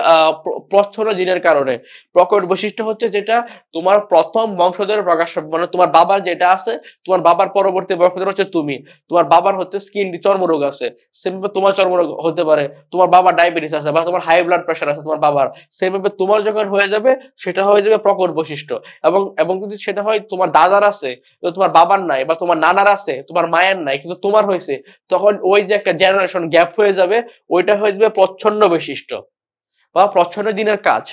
প্রচ্ছন্ন জিনের কারণে। প্রকট বৈশিষ্ট্য হচ্ছে যেটা তোমার প্রথম বংশধরের প্রকাশ পাবে, মানে তোমার বাবার যেটা আছে, তোমার বাবার পরবর্তী বংশধর হচ্ছে তুমি। তোমার বাবার হচ্ছে স্কিন চর্মরোগ আছে, সেভাবে তোমার চর্মরোগ হতে পারে। তোমার বাবার ডায়াবেটিস আছে বা তোমার হাই ব্লাড প্রেশার আছে তোমার বাবার, সেভাবে তোমার যখন হয়ে যাবে সেটা হয়ে যাবে প্রকট বৈশিষ্ট্য। এবং এবং যদি সেটা হয় তোমার দাদার আছে কিন্তু তোমার বাবার নাই, বা তোমার নানার আছে তোমার মায়ের নাই কিন্তু তোমার হয়েছে, তখন ওই যে একটা জেনারেশন গ্যাপ হয়ে যাবে, ওইটা হয়ে যাবে প্রচ্ছন্ন বৈশিষ্ট্য বা প্রচ্ছন্ন জিনের কাজ।